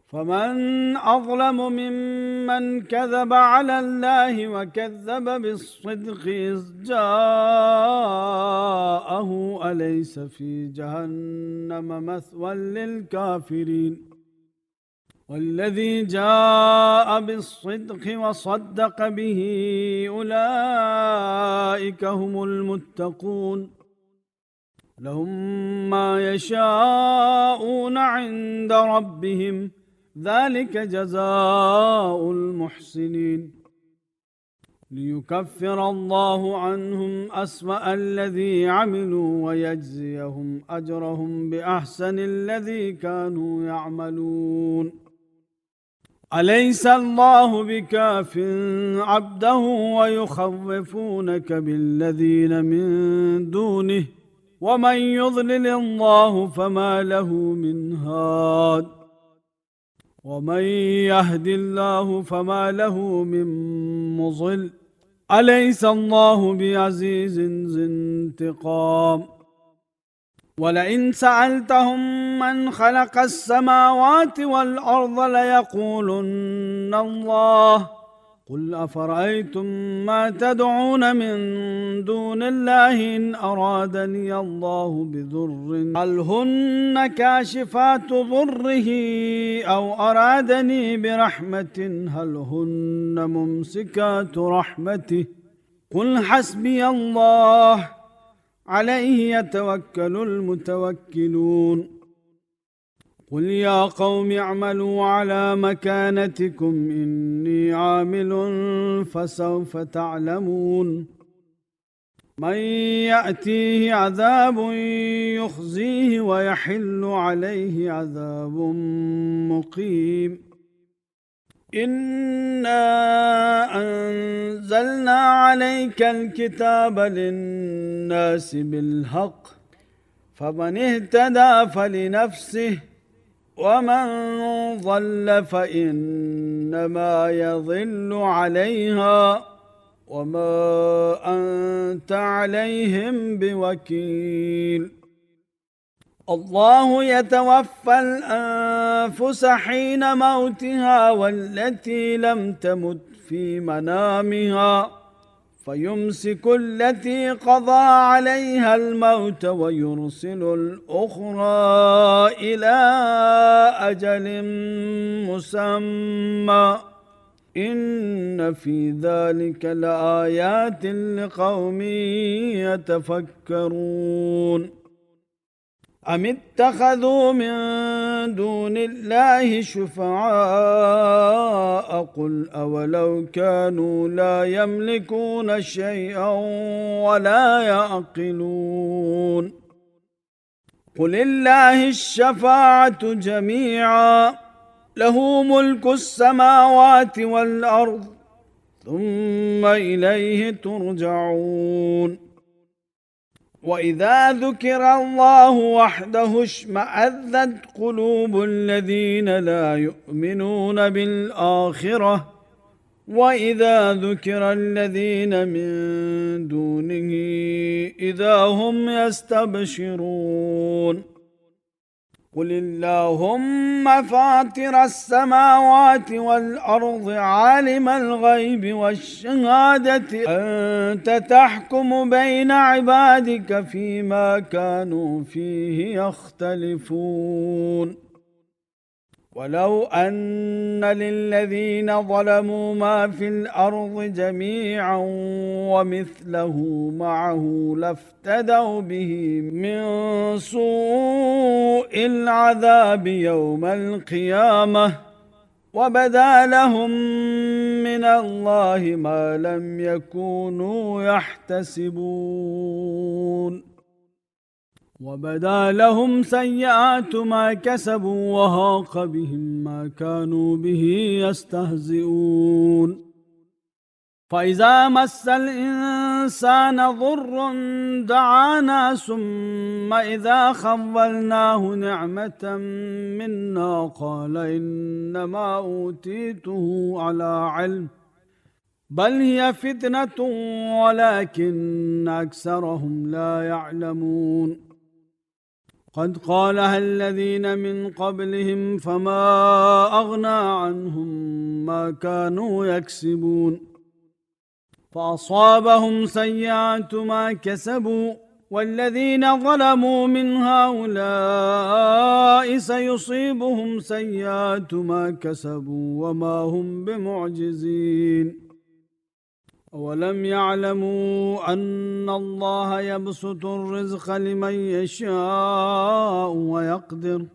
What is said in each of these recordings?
فمن أظلم ممن كذب على الله وكذب بالصدق إذ جاءه أليس في جهنم مثوى للكافرين والذي جاء بالصدق وصدق به أولئك هم المتقون لهم ما يشاءون عند ربهم ذلك جزاء المحسنين ليكفر الله عنهم أسوأ الذي عملوا ويجزيهم أجرهم بأحسن الذي كانوا يعملون أليس الله بكاف عبده ويخوفونك بالذين من دونه ومن يضلل الله فما له من هاد ومن يهد الله فما له من مضل أليس الله بعزيز ذي انتقام ولئن سألتهم من خلق السماوات والأرض ليقولن الله قل أفرأيتم ما تدعون من دون الله إن أرادني الله بضر هل هن كاشفات ضره أو أرادني برحمة هل هن ممسكات رحمته قل حسبي الله عليه يتوكل المتوكلون قل يا قوم اعملوا على مكانتكم إني عامل فسوف تعلمون من يأتيه عذاب يخزيه ويحل عليه عذاب مقيم إنا أنزلنا عليك الكتاب للناس بالحق فمن اهتدى فلنفسه ومن ضل فإنما يضل عليها وما أنت عليهم بوكيل الله يتوفى الأنفس حين موتها والتي لم تمت في منامها فيمسك التي قضى عليها الموت ويرسل الأخرى إلى أجل مسمى إن في ذلك لآيات لقوم يتفكرون أم اتخذوا من دون الله شفعاء قل أولو كانوا لا يملكون شيئا ولا يعقلون قل الله الشفاعة جميعا له ملك السماوات والأرض ثم إليه ترجعون وإذا ذكر الله وحده اشمأزت قلوب الذين لا يؤمنون بالآخرة وإذا ذكر الذين من دونه إذا هم يستبشرون قل اللهم فاطر السماوات والأرض عالم الغيب والشهادة أنت تحكم بين عبادك فيما كانوا فيه يختلفون ولو أن للذين ظلموا ما في الأرض جميعا ومثله معه لافتدوا به من سوء العذاب يوم القيامة وبدا لهم من الله ما لم يكونوا يحتسبون وبدا لهم سيئات ما كسبوا وهاق بهم ما كانوا به يستهزئون فإذا مس الإنسان ضر دعانا ثم إذا خولناه نعمة منا قال إنما أوتيته على علم بل هي فتنة ولكن أكثرهم لا يعلمون قد قالها الذين من قبلهم فما أغنى عنهم ما كانوا يكسبون فأصابهم سيئات ما كسبوا والذين ظلموا من هؤلاء سيصيبهم سيئات ما كسبوا وما هم بمعجزين أولم يعلموا أن الله يبسط الرزق لمن يشاء ويقدر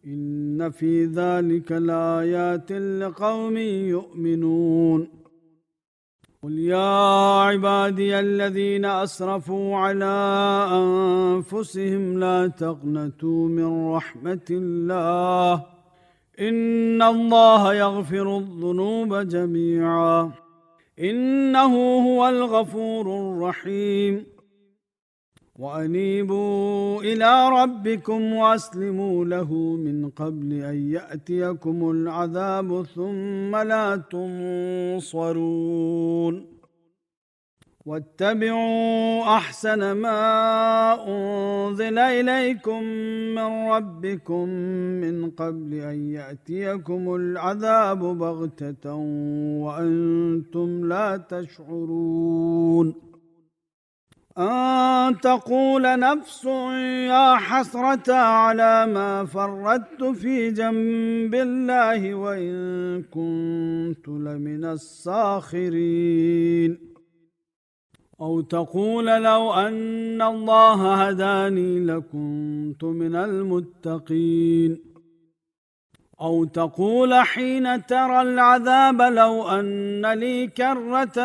إن في ذلك لآيات لقوم يؤمنون قل يا عبادي الذين أسرفوا على أنفسهم لا تقنطوا من رحمة الله إن الله يغفر الذنوب جميعا إنه هو الغفور الرحيم وأنيبوا إلى ربكم وأسلموا له من قبل أن يأتيكم العذاب ثم لا تنصرون واتبعوا أحسن ما أنزل إليكم من ربكم من قبل أن يأتيكم العذاب بغتة وأنتم لا تشعرون أن تقول نفس يا حسرة على ما فرطت في جنب الله وإن كنت لمن الساخرين أو تقول لو أن الله هداني لكنت من المتقين أو تقول حين ترى العذاب لو أن لي كرة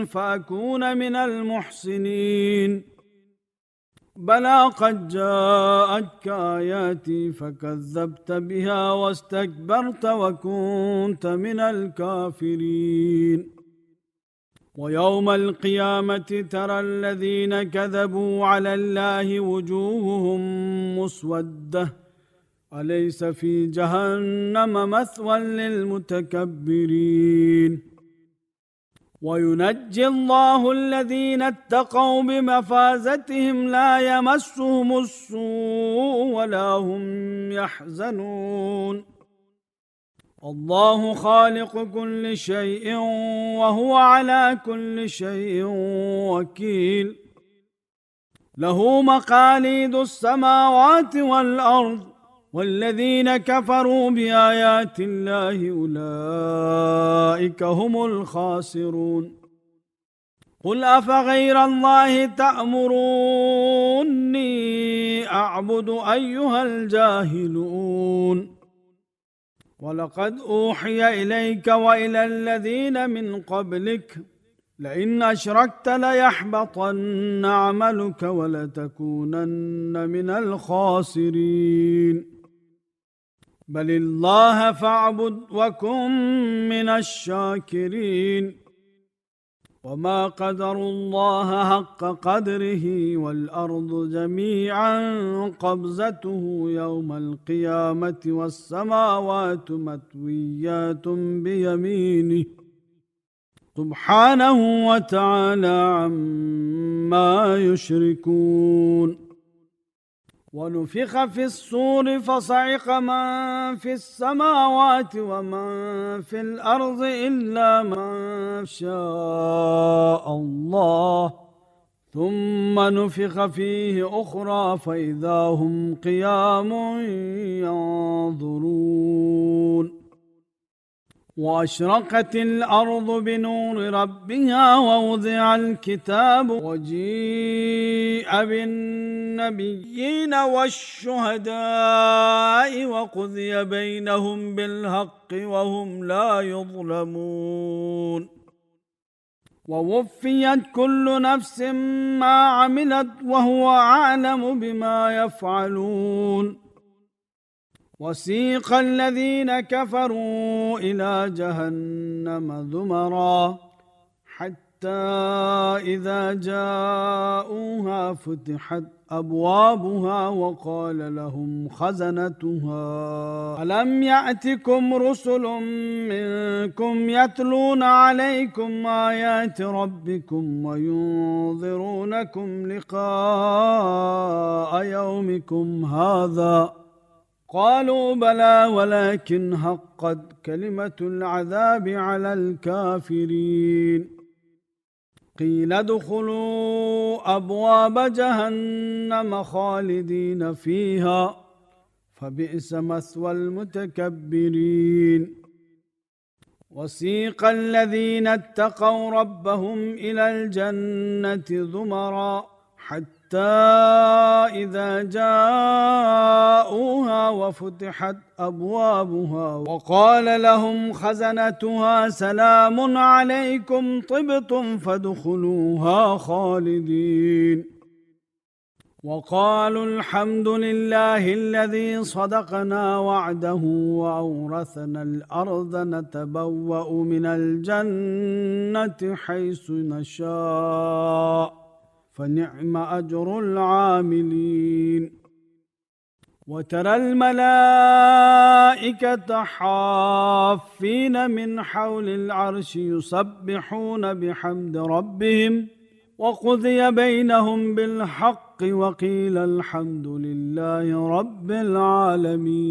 فأكون من المحسنين بلى قد جاءتك آياتي فكذبت بها واستكبرت وكنت من الكافرين ويوم القيامة ترى الذين كذبوا على الله وجوههم مسودة أليس في جهنم مثوى للمتكبرين وينجي الله الذين اتقوا بمفازتهم لا يمسهم السوء ولا هم يحزنون الله خالق كل شيء وهو على كل شيء وكيل له مقاليد السماوات والأرض والذين كفروا بآيات الله أولئك هم الخاسرون قل أفغير الله تأمروني أعبد أيها الجاهلون ولقد أوحي إليك وإلى الذين من قبلك لئن أشركت ليحبطن عملك ولتكونن من الخاسرين بل الله فاعبد وكن من الشاكرين وما قدروا الله حق قدره والأرض جميعا قبضته يوم القيامة والسماوات مطويات بيمينه سبحانه وتعالى عما يشركون ونفخ في الصور فصعق من في السماوات ومن في الأرض إلا من شاء الله ثم نفخ فيه أخرى فإذا هم قيام ينظرون وأشرقت الأرض بنور ربها ووضع الكتاب وجيء بالنبيين والشهداء وقضي بينهم بالحق وهم لا يظلمون ووفيت كل نفس ما عملت وهو أعلم بما يفعلون وسيق الذين كفروا إلى جهنم زمرا حتى إذا جاءوها فتحت أبوابها وقال لهم خزنتها ألم يأتكم رسل منكم يتلون عليكم آيات ربكم وينذرونكم لقاء يومكم هذا قالوا بلى ولكن حقت كلمة العذاب على الكافرين قيل ادخلوا أبواب جهنم خالدين فيها فبئس مثوى المتكبرين وسيق الذين اتقوا ربهم إلى الجنة زمرا حتى إذا جاءوها وفتحت أبوابها وقال لهم خزنتها سلام عليكم طبتم فادخلوها خالدين وقالوا الحمد لله الذي صدقنا وعده وأورثنا الأرض نتبوأ من الجنة حيث نشاء فنعم أجر العاملين وترى الملائكة حافين من حول العرش يسبحون بحمد ربهم وقضي بينهم بالحق وقيل الحمد لله رب العالمين.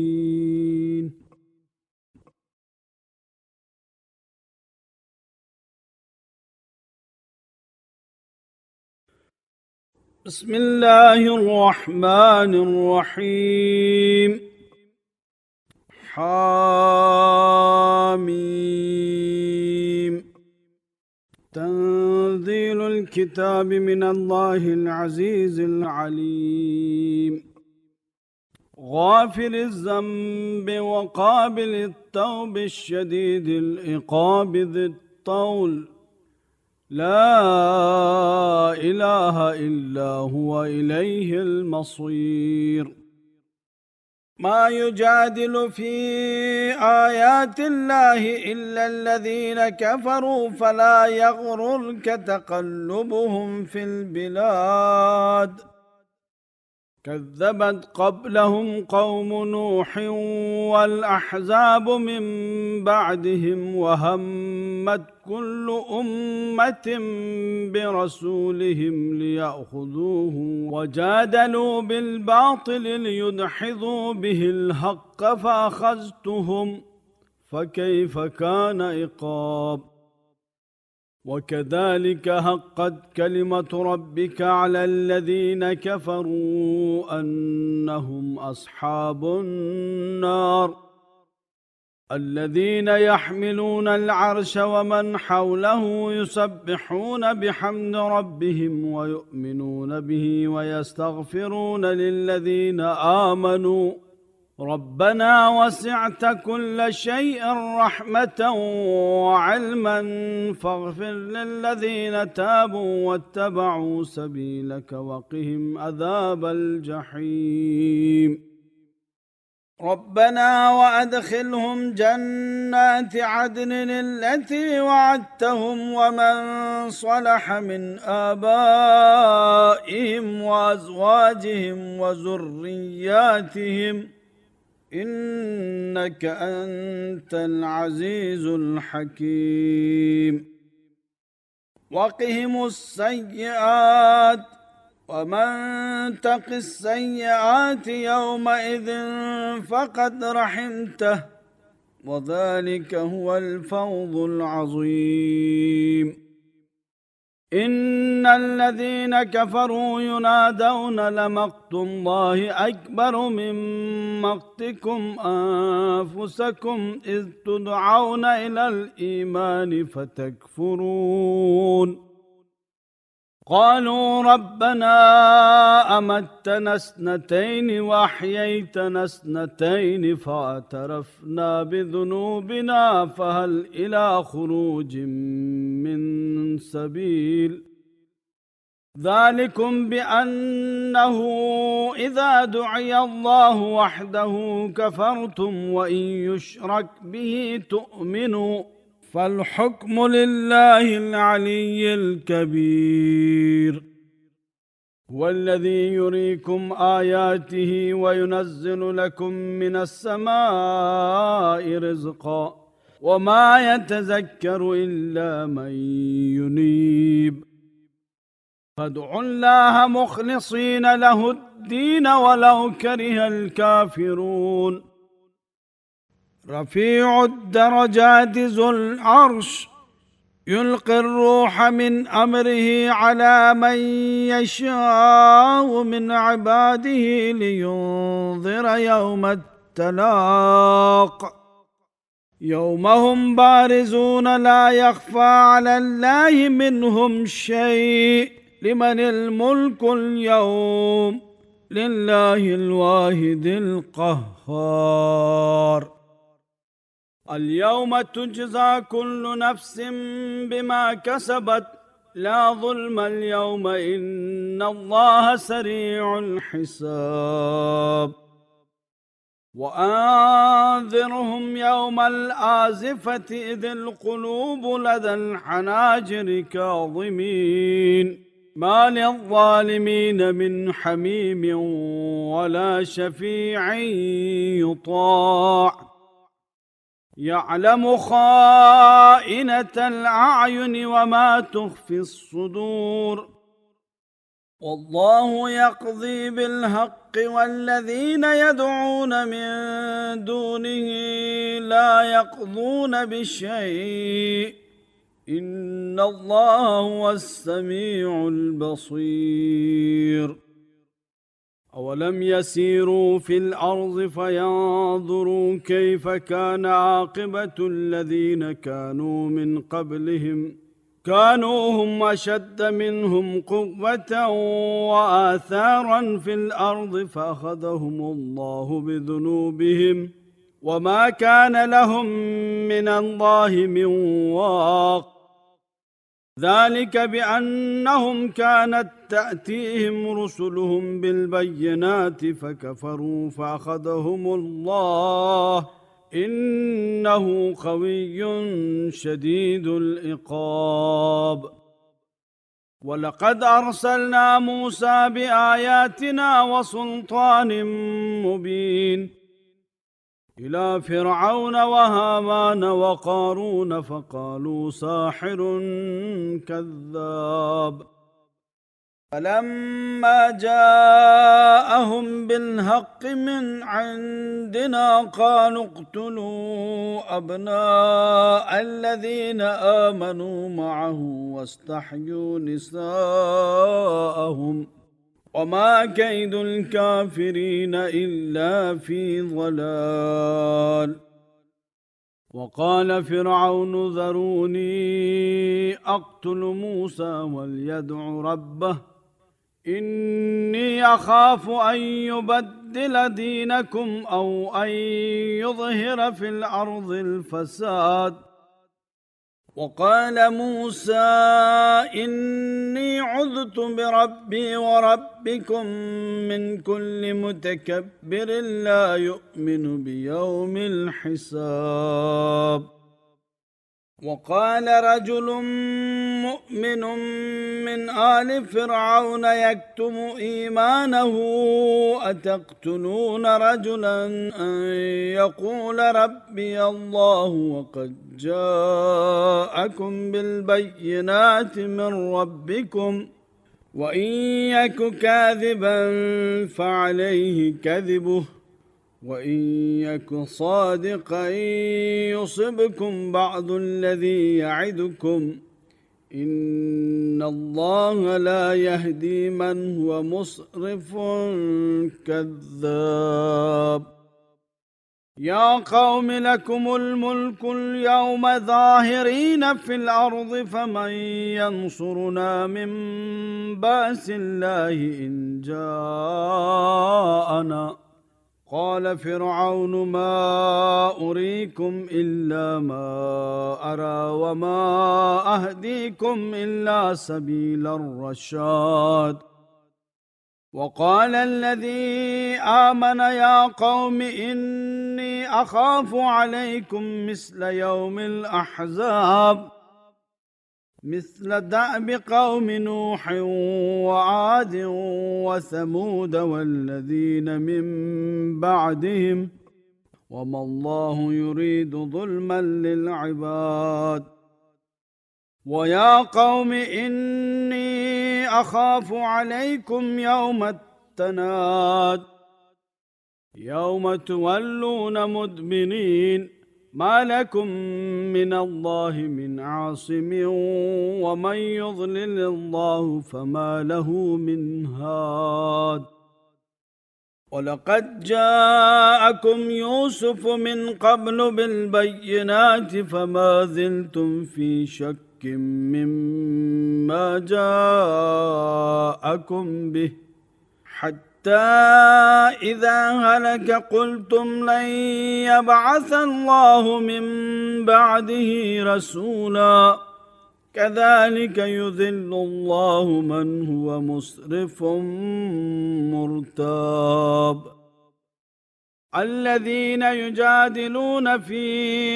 بسم الله الرحمن الرحيم. حاميم. تنزيل الكتاب من الله العزيز العليم غافر الذنب وقابل التوب الشديد العقاب ذي الطول لا إله إلا هو إليه المصير. ما يجادل في آيات الله إلا الذين كفروا فلا يغررك تقلبهم في البلاد كذبت قبلهم قوم نوح والأحزاب من بعدهم وهمت كل أمة برسولهم ليأخذوه وجادلوا بالباطل ليدحضوا به الحق فأخذتهم فكيف كان عقاب. وكذلك حقت كلمة ربك على الذين كفروا أنهم أصحاب النار الذين يحملون العرش ومن حوله يسبحون بحمد ربهم ويؤمنون به ويستغفرون للذين آمنوا ربنا وسعت كل شيء رحمة وعلما فاغفر للذين تابوا واتبعوا سبيلك وقهم عذاب الجحيم. ربنا وأدخلهم جنات عدن التي وعدتهم ومن صلح من آبائهم وأزواجهم وذرياتهم إنك أنت العزيز الحكيم. وقهم السيئات ومن تق السيئات يومئذ فقد رحمته وذلك هو الفوز العظيم. إن الذين كفروا ينادون لمقت الله أكبر من مقتكم أنفسكم إذ تدعون إلى الإيمان فتكفرون قالوا ربنا أمتنا اثنتين وأحييتنا اثنتين فاعترفنا بذنوبنا فهل إلى خروج من سبيل ذلكم بأنه إذا دعي الله وحده كفرتم وإن يشرك به تؤمنوا فالحكم لله العلي الكبير، هو الذي يريكم آياته وينزل لكم من السماء رزقا وما يتذكر إلا من ينيب، فادعوا الله مخلصين له الدين ولو كره الكافرون. رفيع الدرجات ذو العرش يلقي الروح من أمره على من يشاء من عباده لينذر يوم التلاق، يوم هم بارزون لا يخفى على الله منهم شيء. لمن الملك اليوم؟ لله الواحد القهار. اليوم تجزى كل نفس بما كسبت لا ظلم اليوم إن الله سريع الحساب. وأنذرهم يوم الآزفة إذ القلوب لدى الحناجر كاظمين ما للظالمين من حميم ولا شفيع يطاع، يعلم خائنة الأعين وما تخفي الصدور، والله يقضي بالحق والذين يدعون من دونه لا يقضون بشيء إن الله هو السميع البصير. أولم يسيروا في الأرض فينظروا كيف كان عاقبة الذين كانوا من قبلهم كانوا هم أشد منهم قوة وآثارا في الأرض فأخذهم الله بذنوبهم وما كان لهم من الله من واق، ذلك بأنهم كانت تأتيهم رسلهم بالبينات فكفروا فأخذهم الله إنه قوي شديد العقاب. ولقد أرسلنا موسى بآياتنا وسلطان مبين إلى فرعون وهامان وقارون فقالوا ساحر كذاب، فلما جاءهم بالحق من عندنا قالوا اقتلوا أبناء الذين آمنوا معه واستحيوا نساءهم وما كيد الكافرين إلا في ضلال. وقال فرعون ذروني أقتل موسى وليدع ربه إني أخاف أن يبدل دينكم أو أن يظهر في الأرض الفساد. وقال موسى إني عذت بربي وربكم من كل متكبر لا يؤمن بيوم الحساب. وقال رجل مؤمن من آل فرعون يكتم إيمانه أتقتلون رجلا أن يقول ربي الله وقد جاءكم بالبينات من ربكم وإن يك كاذبا فعليه كذبه وإن يك صادقا يصبكم بعض الذي يعدكم إن الله لا يهدي من هو مسرف كذاب. يا قوم لكم الملك اليوم ظاهرين في الأرض فمن ينصرنا من بأس الله إن جاءنا. قال فرعون ما أريكم إلا ما أرى وما أهديكم إلا سبيل الرشاد. وقال الذي آمن يا قوم إني أخاف عليكم مثل يوم الأحزاب مثل دأب قوم نوح وعاد وثمود والذين من بعدهم وما الله يريد ظلما للعباد ويا قوم إني أخاف عليكم يوم التناد يوم تولون مدبرين ما لكم من الله من عاصم ومن يضلل الله فما له من هاد ولقد جاءكم يوسف من قبل بالبينات فما زلتم في شك مما جاءكم به حتى إذا هلك قلتم لن يبعث الله من بعده رسولا كذلك يذل الله من هو مسرف مرتاب الذين يجادلون في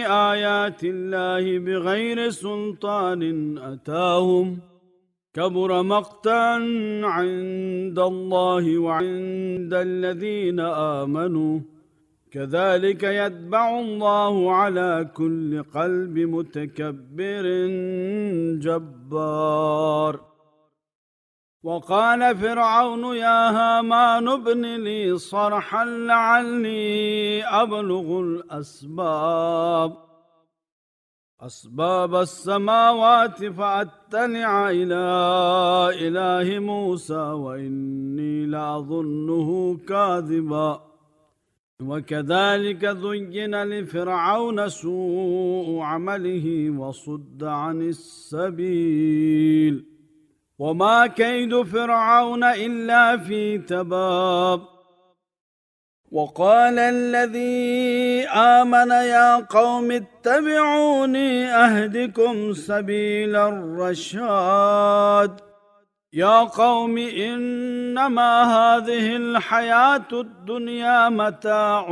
آيات الله بغير سلطان أتاهم كبر مقتا عند الله وعند الذين آمنوا كذلك يتبع الله على كل قلب متكبر جبار وقال فرعون يا هامان ابن لي صرحا لعلي أبلغ أسباب السماوات فأطلع إلى إله موسى وإني لأظنه كاذبا وكذلك زين لفرعون سوء عمله وصد عن السبيل وما كيد فرعون إلا في تباب وقال الذي آمن يا قوم اتبعوني أهدكم سبيل الرشاد يا قوم إنما هذه الحياة الدنيا متاع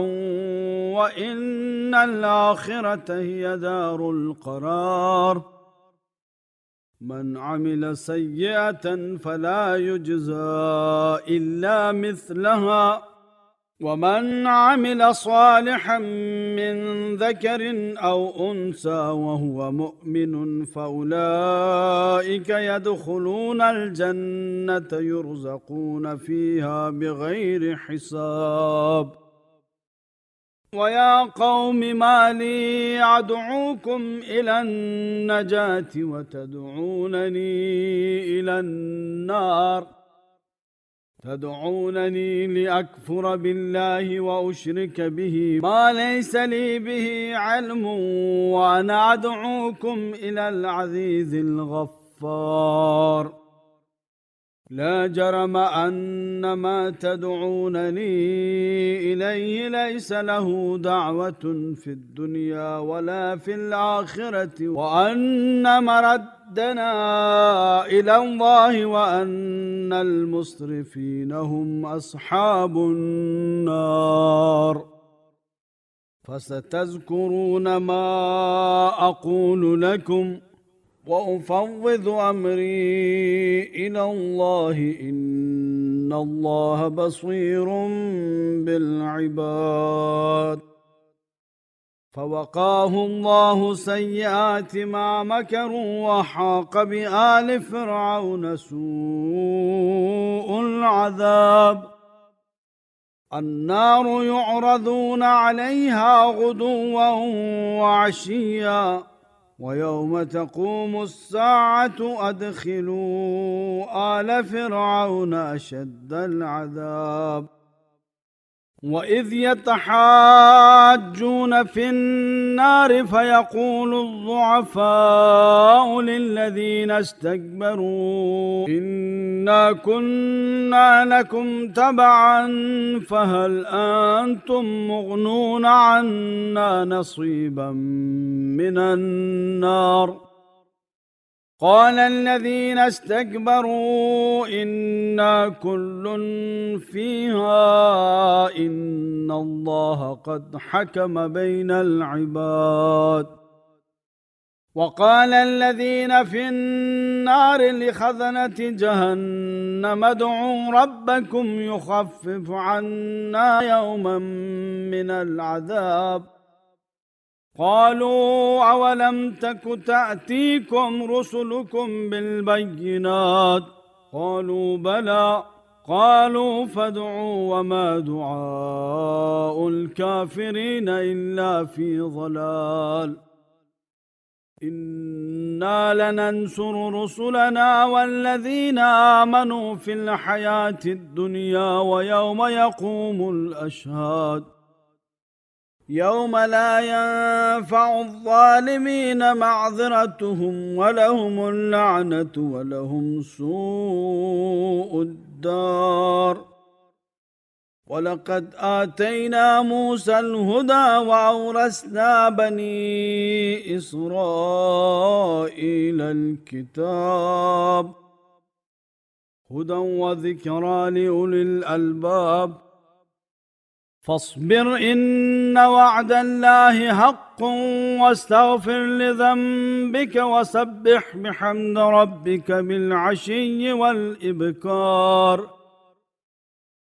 وإن الآخرة هي دار القرار من عمل سيئة فلا يجزى إلا مثلها ومن عمل صالحا من ذكر أو أنثى وهو مؤمن فأولئك يدخلون الجنة يرزقون فيها بغير حساب ويا قوم ما لي أدعوكم إلى النجاة وتدعونني إلى النار تدعونني لأكفر بالله وأشرك به ما ليس لي به علم وأنا أدعوكم إلى العزيز الغفار لا جرم أن ما تدعونني إليه ليس له دعوة في الدنيا ولا في الآخرة وأن مردنا إلى الله وأن المسرفين هم أصحاب النار فستذكرون ما أقول لكم وأفوض أمري إلى الله إن الله بصير بالعباد فوقاه الله سيئات ما مكروا وحاق بآل فرعون سوء العذاب النار يعرضون عليها غدوا وعشيا ويوم تقوم الساعة أدخلوا آل فرعون أشد العذاب وإذ يتحاجون في النار فيقول الضعفاء للذين استكبروا إنا كنا لكم تبعا فهل أنتم مغنون عنا نصيبا من النار قال الذين استكبروا إنا كل فيها إن الله قد حكم بين العباد. وقال الذين في النار لخزنة جهنم ادعوا ربكم يخفف عنا يوما من العذاب. قالوا أولم تك تأتيكم رسلكم بالبينات قالوا بلى قالوا فادعوا وما دعاء الكافرين إلا في ضلال. إنا لننصر رسلنا والذين آمنوا في الحياة الدنيا ويوم يقوم الأشهاد يوم لا ينفع الظالمين معذرتهم ولهم اللعنة ولهم سوء الدار. ولقد آتينا موسى الهدى وأورثنا بني إسرائيل الكتاب هدى وذكرى لأولي الألباب. فاصبر إن وعد الله حق واستغفر لذنبك وسبح بحمد ربك بالعشي والإبكار.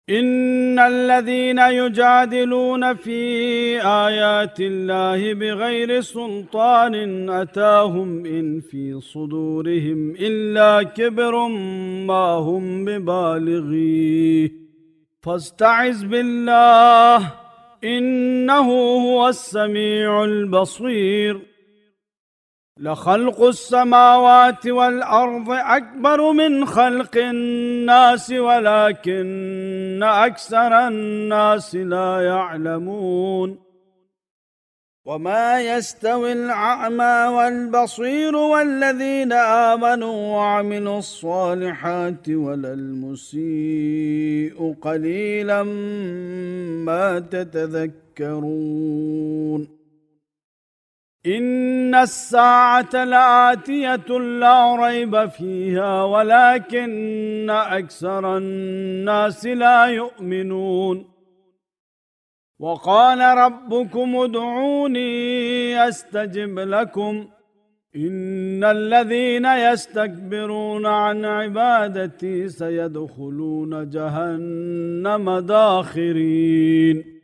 إن الذين يجادلون في آيات الله بغير سلطان أتاهم إن في صدورهم إلا كبر ما هم ببالغيه فاستعذ بالله إنه هو السميع البصير. لخلق السماوات والأرض أكبر من خلق الناس ولكن أكثر الناس لا يعلمون. وما يستوي الأعمى والبصير والذين آمنوا وعملوا الصالحات ولا المسيء قليلا ما تتذكرون. إن الساعة لآتية لا ريب فيها ولكن أكثر الناس لا يؤمنون. وقال ربكم ادعوني أستجب لكم إن الذين يستكبرون عن عبادتي سيدخلون جهنم داخرين.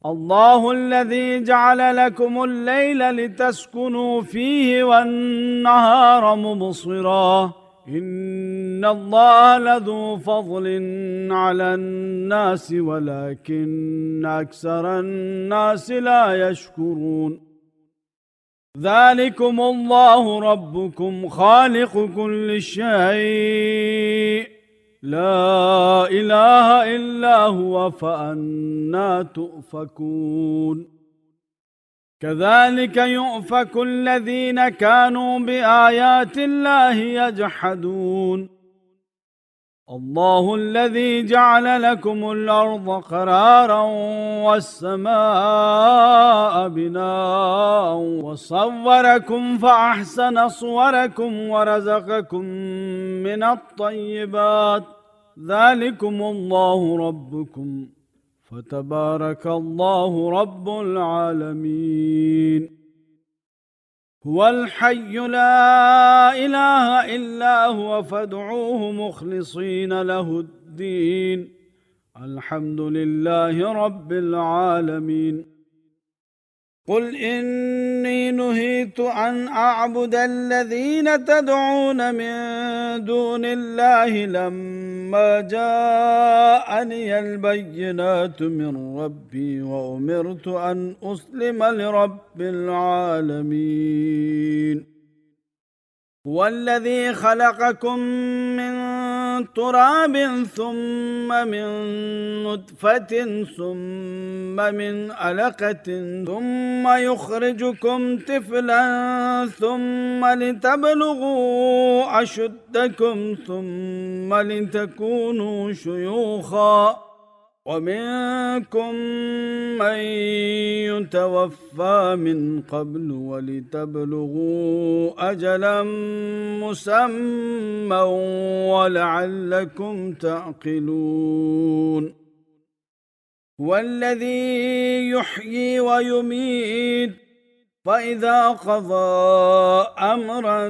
الله الذي جعل لكم الليل لتسكنوا فيه والنهار مبصرا إن الله لذو فضل على الناس ولكن أكثر الناس لا يشكرون. ذلكم الله ربكم خالق كل شيء لا إله إلا هو فأنى تؤفكون. كذلك يؤفك الذين كانوا بآيات الله يجحدون. الله الذي جعل لكم الأرض قرارا والسماء بناء وصوركم فأحسن صوركم ورزقكم من الطيبات ذلكم الله ربكم فتبارك الله رب العالمين. هو الحي لا إله إلا هو فادعوه مخلصين له الدين الحمد لله رب العالمين. قل إني نهيت أن أعبد الذين تدعون من دون الله لما جاءني البينات من ربي وأمرت أن أسلم لرب العالمين. هو الذي خلقكم من تراب ثم من نطفة ثم من علقة ثم يخرجكم طفلا ثم لتبلغوا أشدكم ثم لتكونوا شيوخا ومنكم من يتوفى من قبل ولتبلغوا أجلا مسمى ولعلكم تعقلون والذي يحيي ويميت فإذا قضى أمرا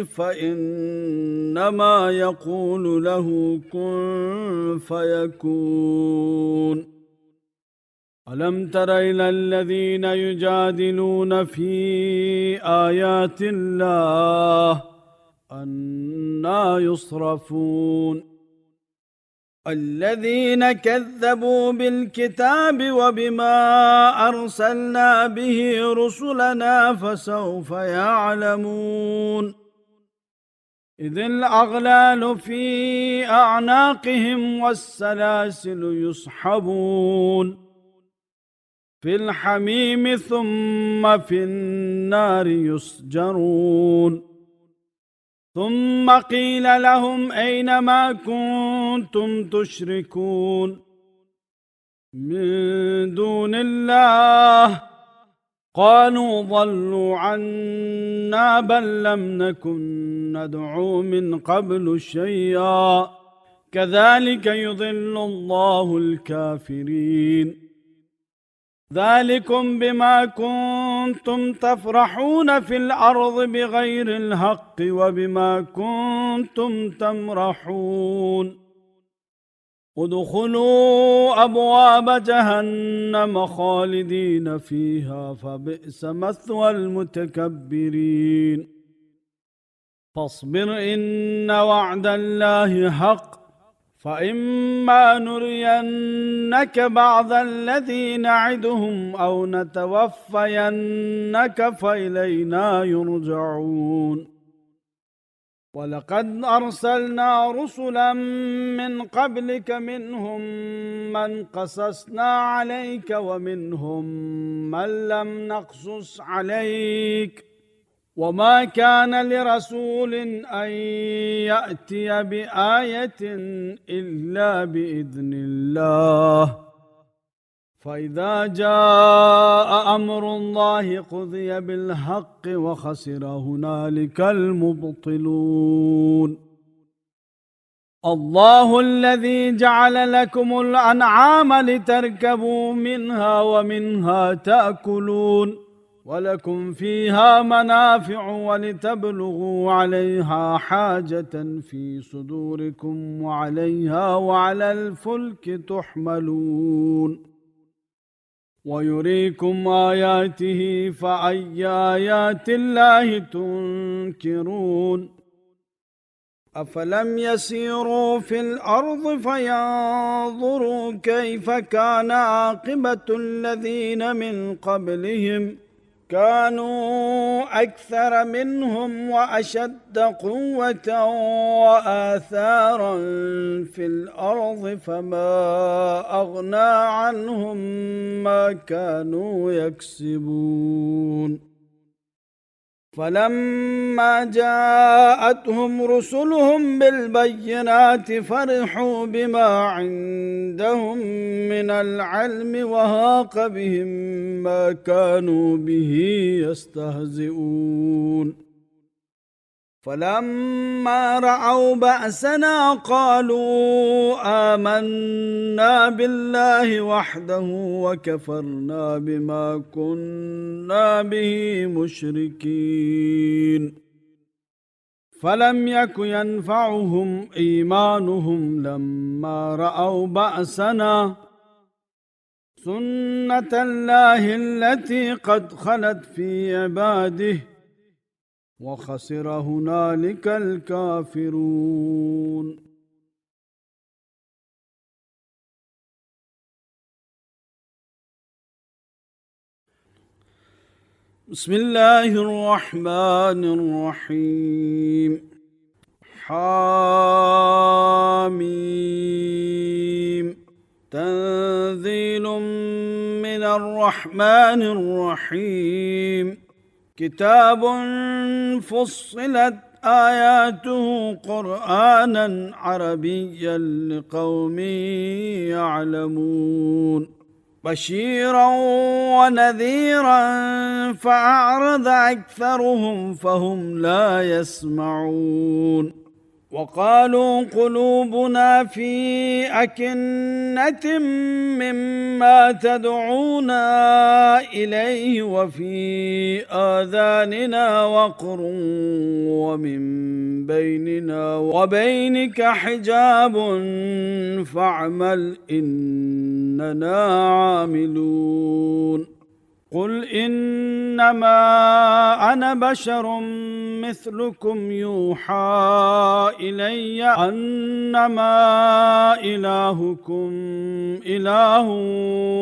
فإنما يقول له كن فيكون ألم تر إلى الذين يجادلون في آيات الله أنى يصرفون الذين كذبوا بالكتاب وبما أرسلنا به رسلنا فسوف يعلمون إذ الأغلال في أعناقهم والسلاسل يسحبون في الحميم ثم في النار يسجرون ثم قيل لهم أين ما كنتم تشركون من دون الله قالوا ضلوا عنا بل لم نكن ندعو من قبل شيئا كذلك يضل الله الكافرين ذلكم بما كنتم تفرحون في الأرض بغير الحق وبما كنتم تمرحون ادخلوا أبواب جهنم خالدين فيها فبئس مثوى المتكبرين فاصبر إن وعد الله حق فإما نرينك بعض الذي نعدهم أو نتوفينك فإلينا يرجعون ولقد أرسلنا رسلا من قبلك منهم من قصصنا عليك ومنهم من لم نقصص عليك وما كان لرسول أن يأتي بآية إلا بإذن الله فإذا جاء أمر الله قضي بالحق وخسر هنالك المبطلون الله الذي جعل لكم الأنعام لتركبوا منها ومنها تأكلون ولكم فيها منافع ولتبلغوا عليها حاجة في صدوركم وعليها وعلى الفلك تحملون ويريكم آياته فأي آيات الله تنكرون أفلم يسيروا في الأرض فينظروا كيف كان عاقبة الذين من قبلهم كانوا أكثر منهم وأشد قوة وآثارا في الأرض فما أغنى عنهم ما كانوا يكسبون فلما جاءتهم رسلهم بالبينات فرحوا بما عندهم من العلم وهاق بهم ما كانوا به يستهزئون فلما رأوا بأسنا قالوا آمنا بالله وحده وكفرنا بما كنا به مشركين فلم يك ينفعهم إيمانهم لما رأوا بأسنا سنة الله التي قد خلت في عباده وخسر هنالك الكافرون بسم الله الرحمن الرحيم حاميم تنزيل من الرحمن الرحيم كتاب فصلت آياته قرآنا عربيا لقوم يعلمون بشيرا ونذيرا فأعرض أكثرهم فهم لا يسمعون وقالوا قلوبنا في أكنة مما تدعونا إليه وفي آذاننا وقر ومن بيننا وبينك حجاب فاعمل إننا عاملون قل إنما أنا بشر مثلكم يوحى إلي أنما إلهكم إله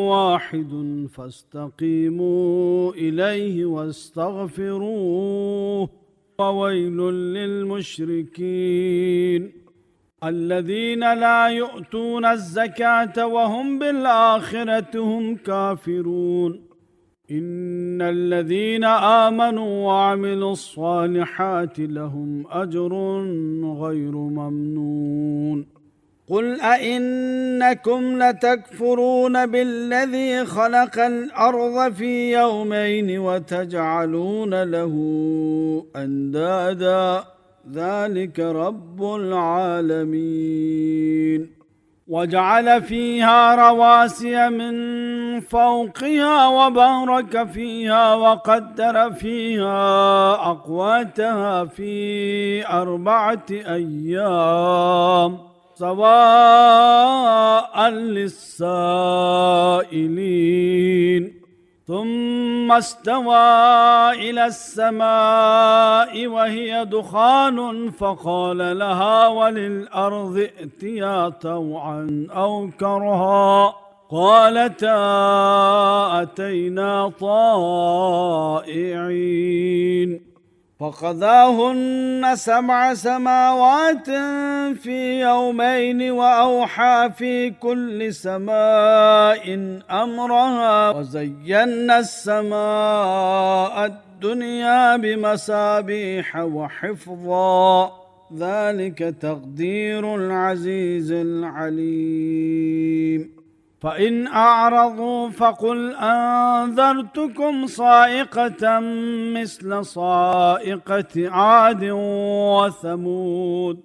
واحد فاستقيموا إليه واستغفروه وويل للمشركين الذين لا يؤتون الزكاة وهم بالآخرة هم كافرون إن الذين آمنوا وعملوا الصالحات لهم أجر غير ممنون قل أئنكم لتكفرون بالذي خلق الأرض في يومين وتجعلون له أندادا ذلك رب العالمين وجعل فيها رواسي من فوقها وبارك فيها وقدر فيها أقواتها في 4 أيام سواء للسائلين ثم استوى إلى السماء وهي دخان فقال لها وللأرض ائتيا طوعا أو كرها قالتا أتينا طائعين فقضاهن 7 سماوات في يومين وأوحى في كل سماء أمرها وزينا السماء الدنيا بمصابيح وحفظا ذلك تقدير العزيز العليم فإن أعرضوا فقل أنذرتكم صاعقة مثل صاعقة عاد وثمود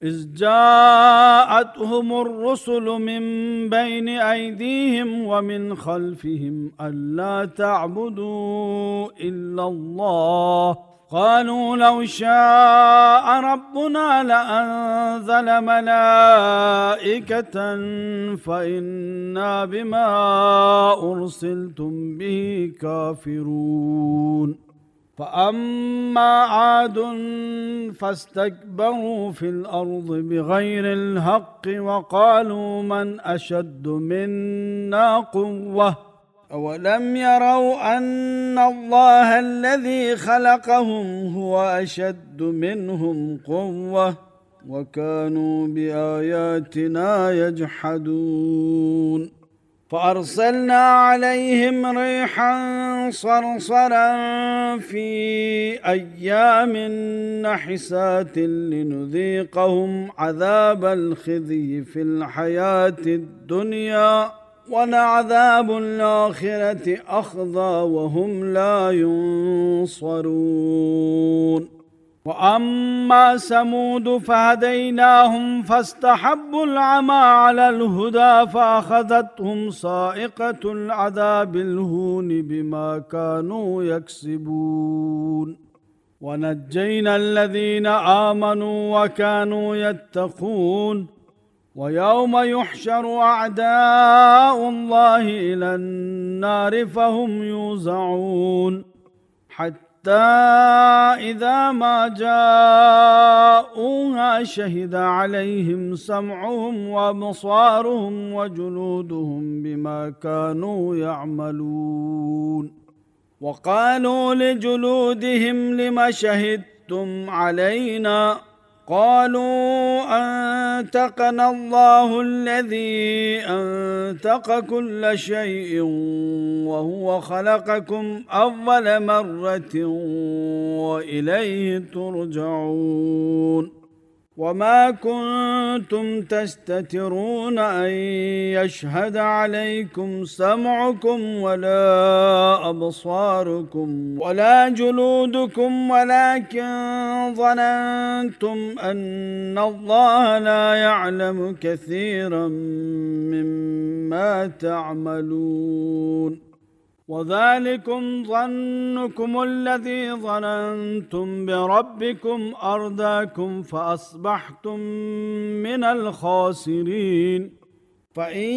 إذ جاءتهم الرسل من بين أيديهم ومن خلفهم ألا تعبدوا إلا الله قالوا لو شاء ربنا لأنزل ملائكة فإنا بما أرسلتم به كافرون فأما عاد فاستكبروا في الأرض بغير الحق وقالوا من أشد منا قوة أولم يروا أن الله الذي خلقهم هو أشد منهم قوة وكانوا بآياتنا يجحدون فأرسلنا عليهم ريحا صرصرا في أيام نحسات لنذيقهم عذاب الخزي في الحياة الدنيا ولعذاب الآخرة أخزى وهم لا ينصرون وأما ثمود فهديناهم فاستحبوا العمى على الهدى فأخذتهم صاعقة العذاب الهون بما كانوا يكسبون ونجينا الذين آمنوا وكانوا يتقون ويوم يحشر أعداء الله إلى النار فهم يوزعون حتى إذا ما جاءوها شهد عليهم سمعهم وأبصارهم وجلودهم بما كانوا يعملون وقالوا لجلودهم لم شهدتم علينا قالوا أنطقنا الله الذي أنطق كل شيء وهو خلقكم أول مرة وإليه ترجعون وما كنتم تستترون أن يشهد عليكم سمعكم ولا أبصاركم ولا جلودكم ولكن ظننتم أن الله لا يعلم كثيرا مما تعملون وذلكم ظنكم الذي ظننتم بربكم أرداكم فأصبحتم من الخاسرين فإن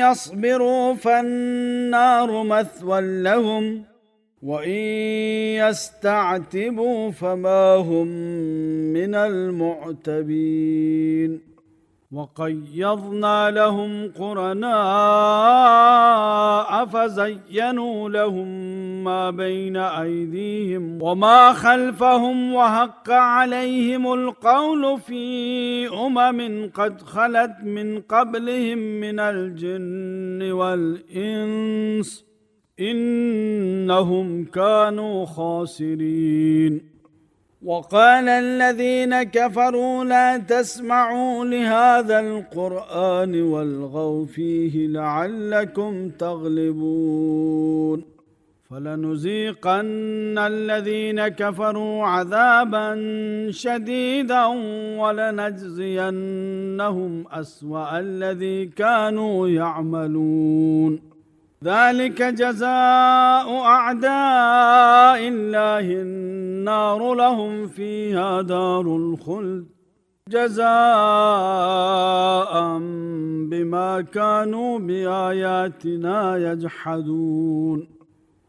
يصبروا فالنار مثوى لهم وإن يستعتبوا فما هم من المعتبين وقيضنا لهم قرناء فزينوا لهم ما بين أيديهم وما خلفهم وحق عليهم القول في قد خلت من قبلهم من الجن والإنس إنهم كانوا خاسرين وقال الذين كفروا لا تسمعوا لهذا القرآن والغوا فيه لعلكم تغلبون فلنذيقن الذين كفروا عذابا شديدا ولنجزينهم أسوأ الذي كانوا يعملون ذلك جزاء أعداء الله النار لهم فيها دار الخلد جزاء بما كانوا بآياتنا يجحدون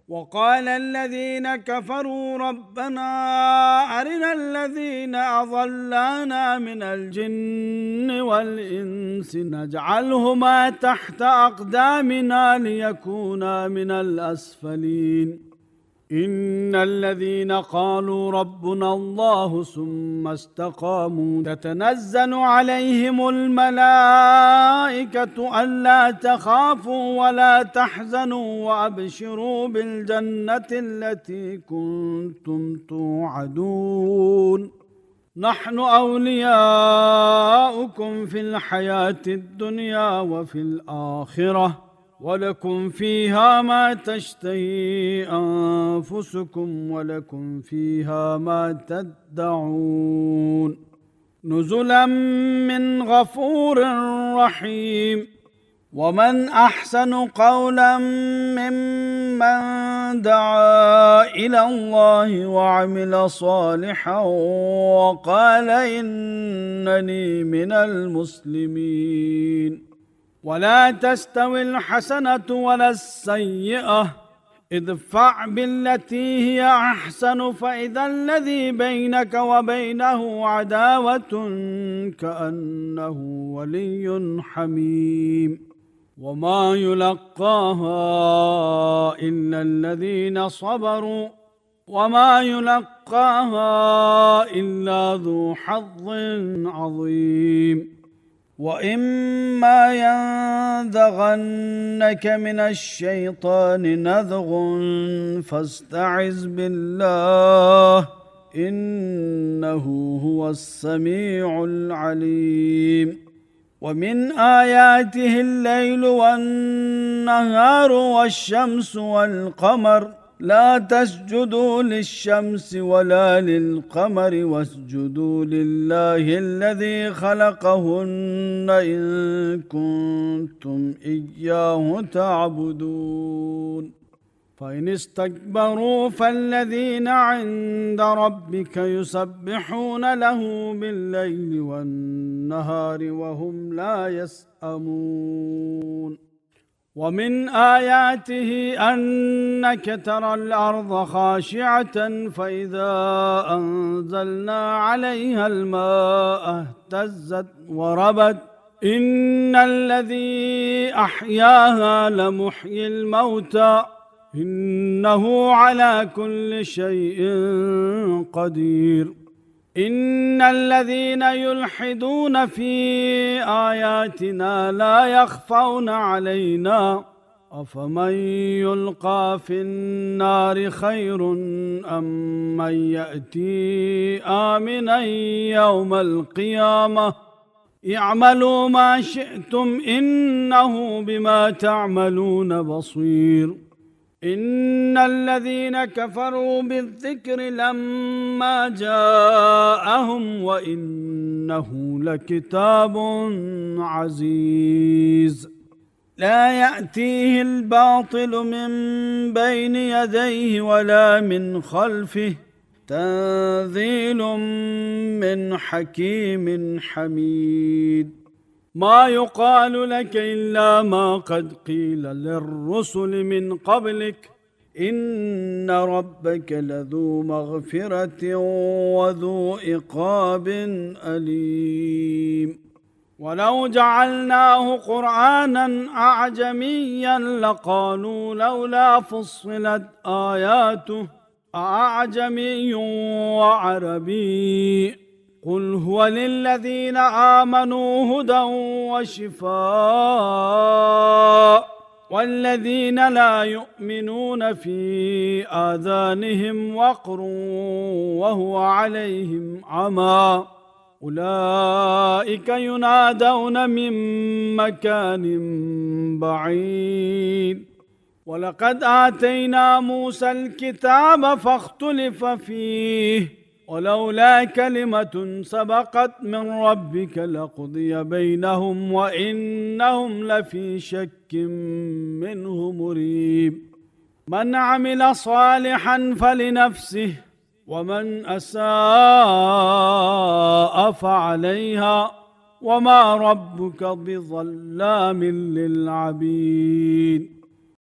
وقال الذين كفروا ربنا أرنا الذين أضلانا من الجن والإنس نجعلهما تحت أقدامنا ليكونا من الأسفلين إن الذين قالوا ربنا الله ثم استقاموا تتنزل عليهم الملائكة ألا تخافوا ولا تحزنوا وأبشروا بالجنة التي كنتم توعدون نحن أولياؤكم في الحياة الدنيا وفي الآخرة ولكم فيها ما تشتهي أنفسكم ولكم فيها ما تدعون نزلا من غفور رحيم ومن أحسن قولا ممن دعا إلى الله وعمل صالحا وقال إنني من المسلمين ولا تستوي الحسنة ولا السيئة ادفع بالتي هي أحسن فإذا الذي بينك وبينه عداوة كأنه ولي حميم وما يلقاها إلا الذين صبروا وما يلقاها إلا ذو حظ عظيم وإما ينزغنك من الشيطان نزغ فاستعذ بالله إنه هو السميع العليم ومن آياته الليل والنهار والشمس والقمر لا تسجدوا للشمس ولا للقمر واسجدوا لله الذي خلقهن إن كنتم إياه تعبدون فإن استكبروا فالذين عند ربك يسبحون له بالليل والنهار وهم لا يسأمون ومن آياته أنك ترى الأرض خاشعة فإذا أنزلنا عليها الماء اهتزت وربت إن الذي أحياها لمحيي الموتى إنه على كل شيء قدير إن الذين يلحدون في آياتنا لا يخفون علينا أفمن يلقى في النار خير أم من يأتي آمنا يوم القيامة اعملوا ما شئتم إنه بما تعملون بصير إن الذين كفروا بالذكر لما جاءهم وإنه لكتاب عزيز لا يأتيه الباطل من بين يديه ولا من خلفه تنزيل من حكيم حميد ما يقال لك إلا ما قد قيل للرسل من قبلك إن ربك لذو مغفرة وذو عقاب أليم ولو جعلناه قرآنا أعجميا لقالوا لولا فصلت آياته أعجمي وعربي قل هو للذين آمنوا هدى وشفاء والذين لا يؤمنون في آذانهم وقر وهو عليهم عمى أولئك ينادون من مكان بعيد ولقد آتينا موسى الكتاب فاختلف فيه ولولا كلمة سبقت من ربك لقضي بينهم وإنهم لفي شك منه مريب من عمل صالحا فلنفسه ومن أساء فعليها وما ربك بظلام للعبيد